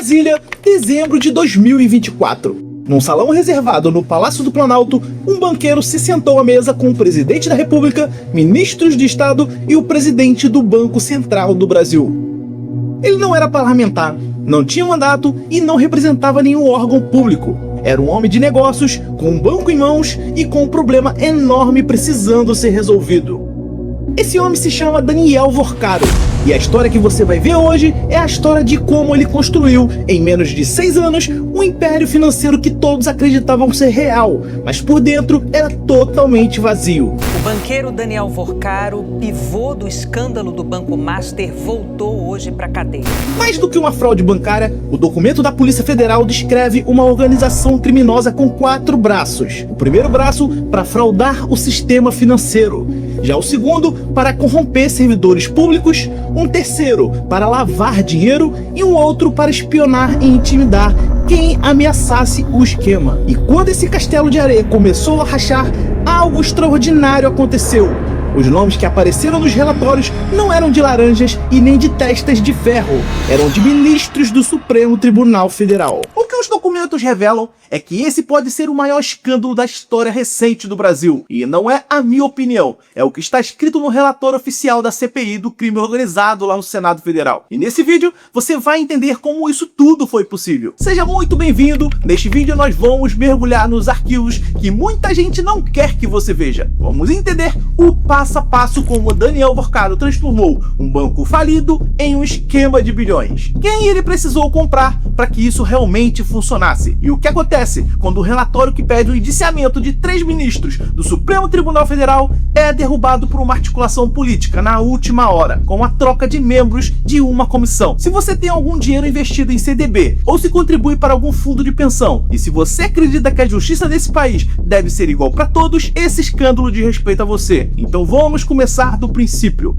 Brasília, dezembro de 2024. Num salão reservado no Palácio do Planalto, um banqueiro se sentou à mesa com o presidente da República, ministros de Estado e o presidente do Banco Central do Brasil. Ele não era parlamentar, não tinha mandato e não representava nenhum órgão público. Era um homem de negócios, com um banco em mãos e com um problema enorme precisando ser resolvido. Esse homem se chama Daniel Vorcaro, e a história que você vai ver hoje é a história de como ele construiu, em menos de 6 anos, um império financeiro que todos acreditavam ser real, mas por dentro era totalmente vazio. O banqueiro Daniel Vorcaro, pivô do escândalo do Banco Master, voltou hoje para a cadeia. Mais do que uma fraude bancária, o documento da Polícia Federal descreve uma organização criminosa com 4 braços. O primeiro braço para fraudar o sistema financeiro, já o segundo para corromper servidores públicos, um terceiro para lavar dinheiro e um outro para espionar e intimidar quem ameaçasse o esquema. E quando esse castelo de areia começou a rachar, algo extraordinário aconteceu. Os nomes que apareceram nos relatórios não eram de laranjas e nem de testas de ferro, eram de ministros do Supremo Tribunal Federal. O que os documentos revelam é que esse pode ser o maior escândalo da história recente do Brasil. E não é a minha opinião, é o que está escrito no relatório oficial da CPI do crime organizado lá no Senado Federal. E nesse vídeo você vai entender como isso tudo foi possível. Seja muito bem-vindo. Neste vídeo nós vamos mergulhar nos arquivos que muita gente não quer que você veja. Vamos entender o passo a passo como Daniel Vorcaro transformou um banco falido em um esquema de bilhões. Quem ele precisou comprar para que isso realmente funcionasse? E o que acontece quando o relatório que pede o indiciamento de 3 ministros do Supremo Tribunal Federal é derrubado por uma articulação política na última hora, com a troca de membros de uma comissão? Se você tem algum dinheiro investido em CDB ou se contribui para algum fundo de pensão, e se você acredita que a justiça desse país deve ser igual para todos, esse escândalo diz respeito a você. Então vamos começar do princípio.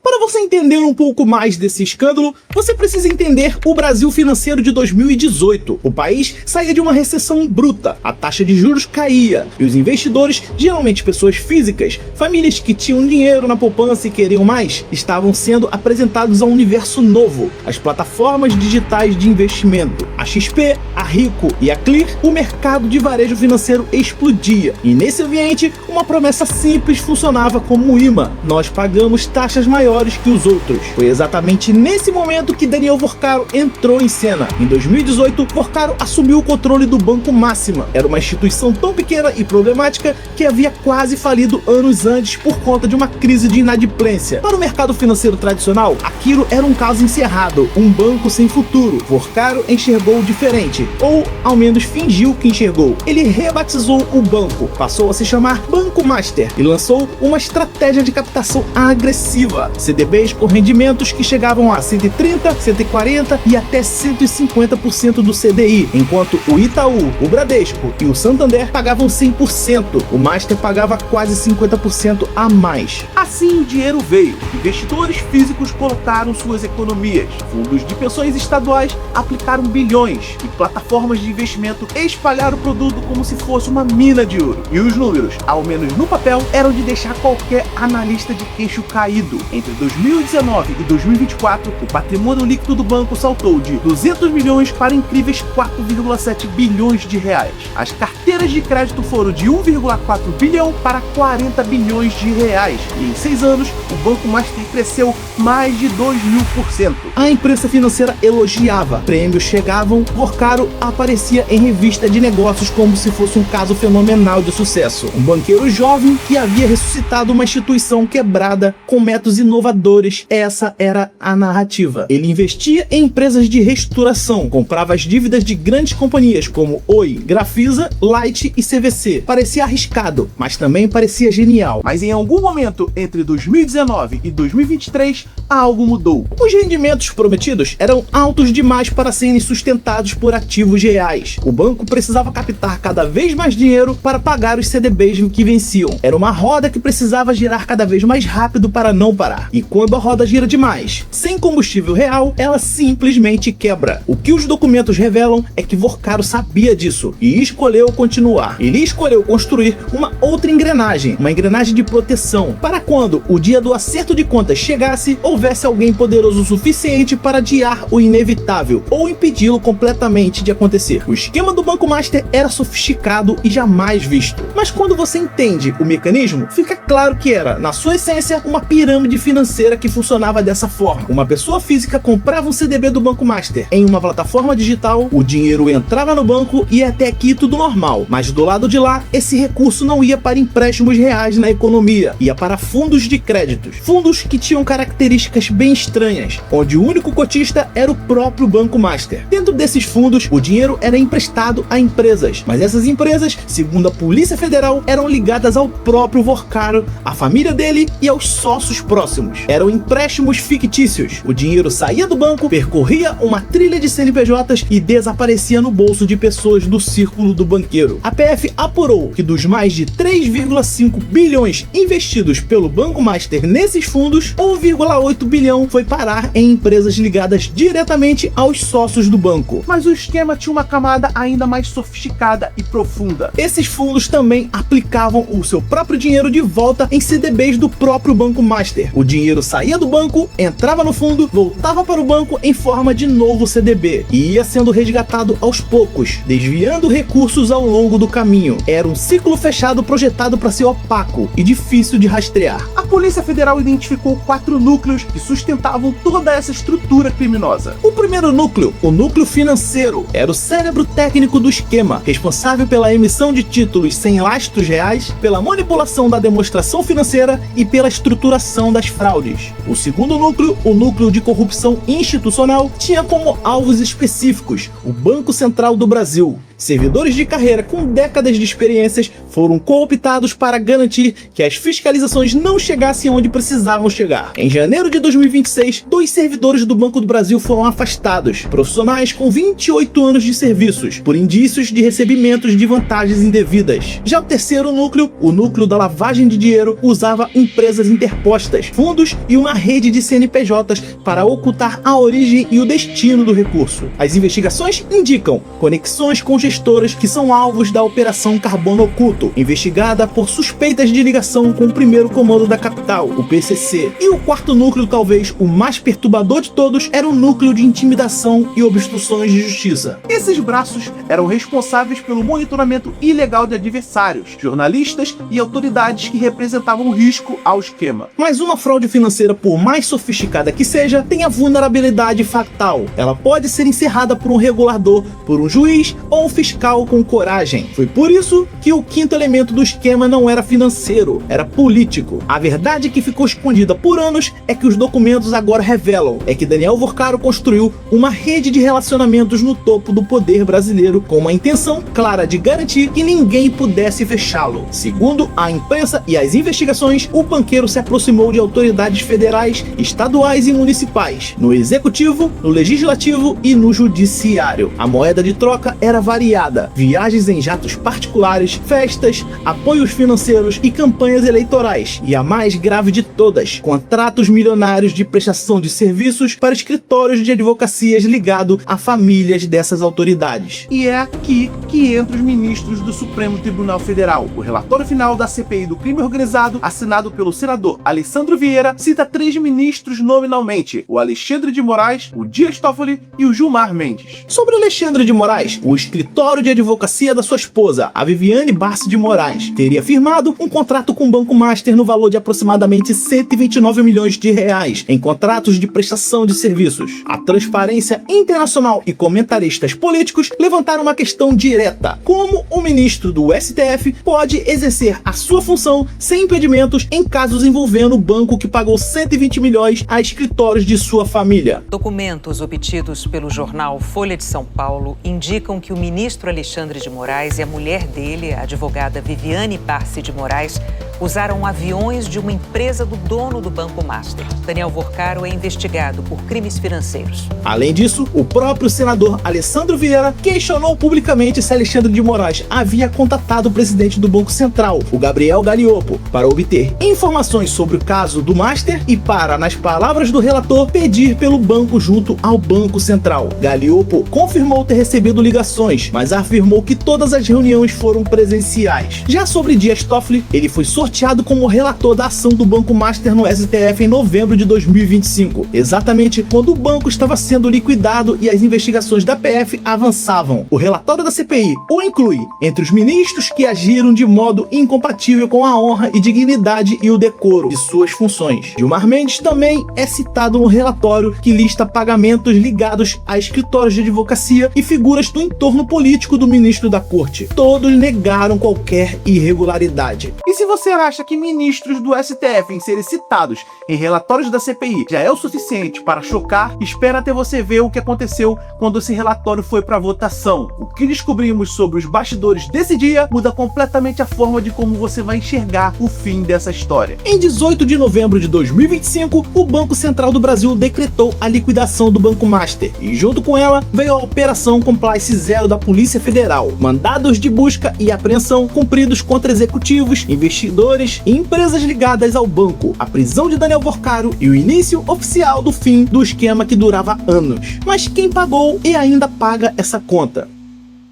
Para você entender um pouco mais desse escândalo, você precisa entender o Brasil financeiro de 2018. O país saía de uma recessão bruta, a taxa de juros caía, e os investidores, geralmente pessoas físicas, famílias que tinham dinheiro na poupança e queriam mais, estavam sendo apresentados a um universo novo, as plataformas digitais de investimento. A XP, a Rico e a Clear, o mercado de varejo financeiro explodia. E nesse ambiente, uma promessa simples funcionava como um imã: nós pagamos taxas maiores que os outros. Foi exatamente nesse momento que Daniel Vorcaro entrou em cena. Em 2018, Vorcaro assumiu o controle do Banco Máxima. Era uma instituição tão pequena e problemática que havia quase falido anos antes por conta de uma crise de inadimplência. Para o mercado financeiro tradicional, aquilo era um caso encerrado, um banco sem futuro. Vorcaro enxergou diferente, ou ao menos fingiu que enxergou. Ele rebatizou o banco, passou a se chamar Banco Master e lançou uma estratégia de captação agressiva. CDBs com rendimentos que chegavam a 130, 140 e até 150% do CDI, enquanto o Itaú, o Bradesco e o Santander pagavam 100%, o Master pagava quase 50% a mais. Assim o dinheiro veio, investidores físicos colocaram suas economias, fundos de pensões estaduais aplicaram bilhões e plataformas de investimento espalharam o produto como se fosse uma mina de ouro. E os números, ao menos no papel, eram de deixar qualquer analista de queixo caído. Entre 2019 e 2024, o patrimônio líquido do banco saltou de 200 milhões para incríveis 4,7 bilhões de reais. As carteiras de crédito foram de 1,4 bilhão para 40 bilhões de reais. E em 6 anos, o Banco Master cresceu mais de 2.000%. A imprensa financeira elogiava, prêmios chegavam, Vorcaro aparecia em revista de negócios como se fosse um caso fenomenal de sucesso. Um banqueiro jovem que havia ressuscitado uma instituição quebrada com métodos inovadores. Essa era a narrativa. Ele investia em empresas de reestruturação, comprava as dívidas de grandes companhias como Oi, Grafisa, Light e CVC. Parecia arriscado, mas também parecia genial. Mas em algum momento entre 2019 e 2023, algo mudou. Os rendimentos prometidos eram altos demais para serem sustentados por ativos reais. O banco precisava captar cada vez mais dinheiro para pagar os CDBs que venciam. Era uma roda que precisava girar cada vez mais rápido para não parar. E quando a roda gira demais, sem combustível real, ela simplesmente quebra. O que os documentos revelam é que Vorcaro sabia disso e escolheu continuar. Ele escolheu construir uma outra engrenagem, uma engrenagem de proteção, para quando o dia do acerto de contas chegasse, houvesse alguém poderoso o suficiente para adiar o inevitável ou impedi-lo completamente de acontecer. O esquema do Banco Master era sofisticado e jamais visto, mas quando você entende o mecanismo, fica claro que era, na sua essência, uma pirâmide financeira que funcionava dessa forma. Uma pessoa física comprava um CDB do Banco Master em uma plataforma digital, o dinheiro entrava no banco e até aqui tudo normal, mas do lado de lá, esse recurso não ia para empréstimos reais na economia, ia para fundos de créditos, fundos que tinham características bem estranhas, onde o único cotista era o próprio Banco Master. Dentro desses fundos, o dinheiro era emprestado a empresas, mas essas empresas, segundo a Polícia Federal, eram ligadas ao próprio Vorcaro, à família dele e aos sócios próximos. Eram empréstimos fictícios. O dinheiro saía do banco, percorria uma trilha de CNPJs e desaparecia no bolso de pessoas do círculo do banqueiro. A PF apurou que dos mais de 3,5 bilhões investidos pelo Banco Master nesses fundos, 1,8 bilhão foi parar em empresas ligadas diretamente aos sócios do banco. Mas o esquema tinha uma camada ainda mais sofisticada e profunda. Esses fundos também aplicavam o seu próprio dinheiro de volta em CDBs do próprio Banco Master. O dinheiro saía do banco, entrava no fundo, voltava para o banco em forma de novo CDB e ia sendo resgatado aos poucos, desviando recursos ao longo do caminho. Era um ciclo fechado projetado para ser opaco e difícil de rastrear. A Polícia Federal identificou 4 núcleos que sustentavam toda essa estrutura criminosa. O primeiro núcleo, o núcleo financeiro, era o cérebro técnico do esquema, responsável pela emissão de títulos sem lastros reais, pela manipulação da demonstração financeira e pela estruturação das fraudes. O segundo núcleo, o núcleo de corrupção institucional, tinha como alvos específicos o Banco Central do Brasil. Servidores de carreira com décadas de experiências foram cooptados para garantir que as fiscalizações não chegassem onde precisavam chegar. Em janeiro de 2026, 2 servidores do Banco do Brasil foram afastados, profissionais com 28 anos de serviços, por indícios de recebimentos de vantagens indevidas. Já o terceiro núcleo, o núcleo da lavagem de dinheiro, usava empresas interpostas, fundos e uma rede de CNPJs para ocultar a origem e o destino do recurso. As investigações indicam conexões com gestoras que são alvos da Operação Carbono Oculto, investigada por suspeitas de ligação com o primeiro comando da capital, o PCC. E o quarto núcleo, talvez o mais perturbador de todos, era o núcleo de intimidação e obstruções de justiça. Esses braços eram responsáveis pelo monitoramento ilegal de adversários, jornalistas e autoridades que representavam risco ao esquema. Mas uma fraude financeira, por mais sofisticada que seja, tem a vulnerabilidade fatal. Ela pode ser encerrada por um regulador, por um juiz ou um fiscal com coragem. Foi por isso que o quinto elemento do esquema não era financeiro, era político. A verdade que ficou escondida por anos é que os documentos agora revelam é que Daniel Vorcaro construiu uma rede de relacionamentos no topo do poder brasileiro com uma intenção clara de garantir que ninguém pudesse fechá-lo. Segundo a imprensa e as investigações, o banqueiro se aproximou de autoridades federais, estaduais e municipais, no executivo, no legislativo e no judiciário. A moeda de troca era variada, viagens em jatos particulares, festas, apoios financeiros e campanhas eleitorais. E a mais grave de todas, contratos milionários de prestação de serviços para escritórios de advocacias ligados a famílias dessas autoridades. E é aqui que entram os ministros do Supremo Tribunal Federal. O relatório final da CPI do crime organizado, assinado pelo senador Alessandro Vieira, cita 3 ministros nominalmente: o Alexandre de Moraes, o Dias Toffoli e o Gilmar Mendes. Sobre Alexandre de Moraes, o escritório de advocacia da sua esposa, a Viviane Barsi de Moraes, teria firmado um contrato com o Banco Master no valor de aproximadamente 129 milhões de reais em contratos de prestação de serviços. A Transparência Internacional e comentaristas políticos levantaram uma questão direta: como o ministro do STF pode exercer a sua função sem impedimentos em casos envolvendo o banco que pagou 120 milhões a escritórios de sua família? Documentos obtidos pelo jornal Folha de São Paulo indicam que o ministro ministro Alexandre de Moraes e a mulher dele, a advogada Viviane Barsi de Moraes, usaram aviões de uma empresa do dono do Banco Master. Daniel Vorcaro é investigado por crimes financeiros. Além disso, o próprio senador Alessandro Vieira questionou publicamente se Alexandre de Moraes havia contatado o presidente do Banco Central, o Gabriel Galioppo, para obter informações sobre o caso do Master e para, nas palavras do relator, pedir pelo banco junto ao Banco Central. Galioppo confirmou ter recebido ligações, mas afirmou que todas as reuniões foram presenciais. Já sobre Dias Toffoli, ele foi sorteado como relator da ação do Banco Master no STF em novembro de 2025, exatamente quando o banco estava sendo liquidado e as investigações da PF avançavam. O relatório da CPI o inclui entre os ministros que agiram de modo incompatível com a honra e dignidade e o decoro de suas funções. Gilmar Mendes também é citado no relatório que lista pagamentos ligados a escritórios de advocacia e figuras do entorno político do ministro da Corte. Todos negaram qualquer irregularidade. E se você acha que ministros do STF em serem citados em relatórios da CPI já é o suficiente para chocar, espera até você ver o que aconteceu quando esse relatório foi para votação. O que descobrimos sobre os bastidores desse dia muda completamente a forma de como você vai enxergar o fim dessa história. Em 18 de novembro de 2025, o Banco Central do Brasil decretou a liquidação do Banco Master e junto com ela veio a Operação Compliance Zero da Polícia Federal, mandados de busca e apreensão cumpridos contra executivos, investidores e empresas ligadas ao banco, a prisão de Daniel Vorcaro e o início oficial do fim do esquema que durava anos. Mas quem pagou e ainda paga essa conta?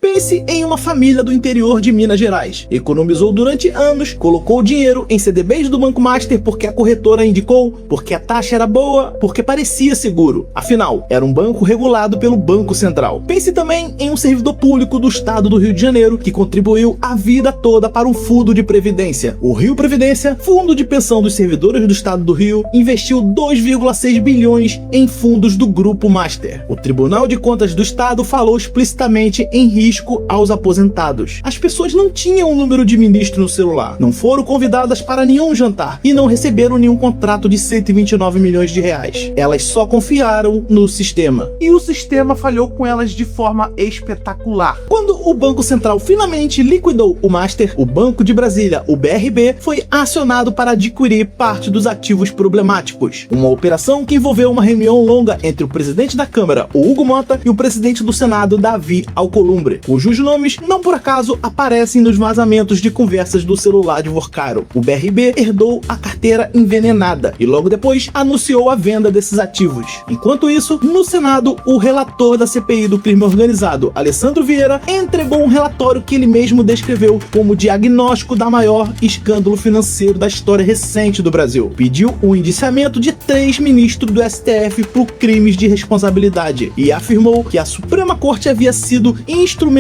Pense em uma família do interior de Minas Gerais. Economizou durante anos, colocou dinheiro em CDBs do Banco Master porque a corretora indicou, porque a taxa era boa, porque parecia seguro. Afinal, era um banco regulado pelo Banco Central. Pense também em um servidor público do estado do Rio de Janeiro que contribuiu a vida toda para um fundo de previdência. O Rio Previdência, fundo de pensão dos servidores do estado do Rio, investiu 2,6 bilhões em fundos do Grupo Master. O Tribunal de Contas do Estado falou explicitamente em risco aos aposentados. As pessoas não tinham um número de ministro no celular, não foram convidadas para nenhum jantar e não receberam nenhum contrato de 129 milhões de reais. Elas só confiaram no sistema. E o sistema falhou com elas de forma espetacular. Quando o Banco Central finalmente liquidou o Master, o Banco de Brasília, o BRB, foi acionado para adquirir parte dos ativos problemáticos. Uma operação que envolveu uma reunião longa entre o presidente da Câmara, o Hugo Mota, e o presidente do Senado, Davi Alcolumbre, cujos nomes não por acaso aparecem nos vazamentos de conversas do celular de Vorcaro. O BRB herdou a carteira envenenada e logo depois anunciou a venda desses ativos. Enquanto isso, no Senado, o relator da CPI do crime organizado, Alessandro Vieira, entregou um relatório que ele mesmo descreveu como diagnóstico da maior escândalo financeiro da história recente do Brasil. Pediu o indiciamento de 3 ministros do STF por crimes de responsabilidade e afirmou que a Suprema Corte havia sido instrumentalizada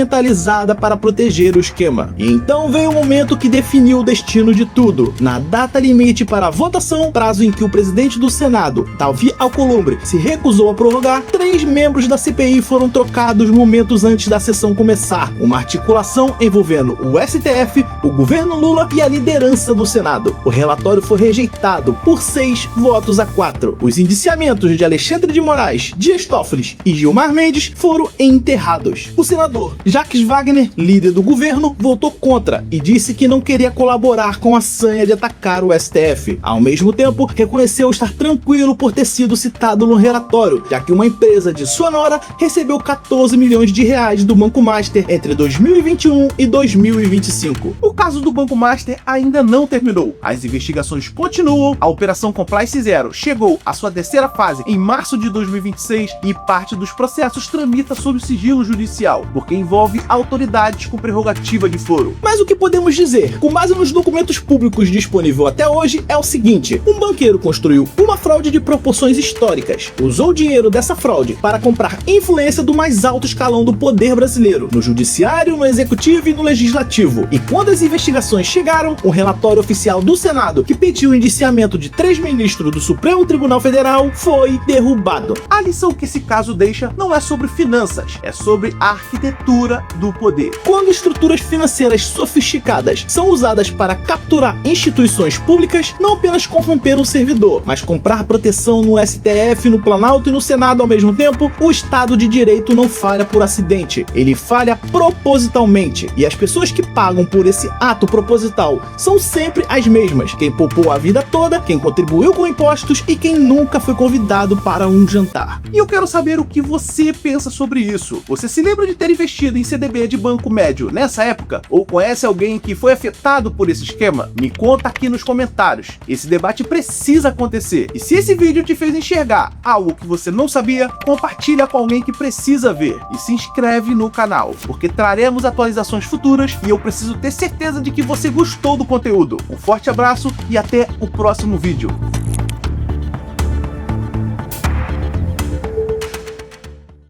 para proteger o esquema. E então veio o momento que definiu o destino de tudo. Na data limite para a votação, prazo em que o presidente do Senado, Davi Alcolumbre, se recusou a prorrogar, 3 membros da CPI foram trocados momentos antes da sessão começar. Uma articulação envolvendo o STF, o governo Lula e a liderança do Senado. O relatório foi rejeitado por 6 votos a 4. Os indiciamentos de Alexandre de Moraes, Dias Toffoli e Gilmar Mendes foram enterrados. O senador Jacques Wagner, líder do governo, votou contra e disse que não queria colaborar com a sanha de atacar o STF. Ao mesmo tempo, reconheceu estar tranquilo por ter sido citado no relatório, já que uma empresa de sua nora recebeu 14 milhões de reais do Banco Master entre 2021 e 2025. O caso do Banco Master ainda não terminou. As investigações continuam, a Operação Compliance Zero chegou à sua 3ª fase em março de 2026 e parte dos processos tramita sob sigilo judicial, porque envolve autoridades com prerrogativa de foro. Mas o que podemos dizer, com base nos documentos públicos disponíveis até hoje, é o seguinte: um banqueiro construiu uma fraude de proporções históricas, usou o dinheiro dessa fraude para comprar influência do mais alto escalão do poder brasileiro, no judiciário, no executivo e no legislativo. E quando as investigações chegaram, um relatório oficial do Senado que pediu o indiciamento de 3 ministros do Supremo Tribunal Federal foi derrubado. A lição que esse caso deixa não é sobre finanças, é sobre a arquitetura cultura do poder. Quando estruturas financeiras sofisticadas são usadas para capturar instituições públicas, não apenas corromper um servidor, mas comprar proteção no STF, no Planalto e no Senado ao mesmo tempo, o Estado de Direito não falha por acidente, ele falha propositalmente. E as pessoas que pagam por esse ato proposital são sempre as mesmas: quem poupou a vida toda, quem contribuiu com impostos e quem nunca foi convidado para um jantar. E eu quero saber o que você pensa sobre isso. Você se lembra de ter investido em CDB de banco médio nessa época? Ou conhece alguém que foi afetado por esse esquema? Me conta aqui nos comentários. Esse debate precisa acontecer. E se esse vídeo te fez enxergar algo que você não sabia, compartilha com alguém que precisa ver. E se inscreve no canal, porque traremos atualizações futuras e eu preciso ter certeza de que você gostou do conteúdo. Um forte abraço e até o próximo vídeo.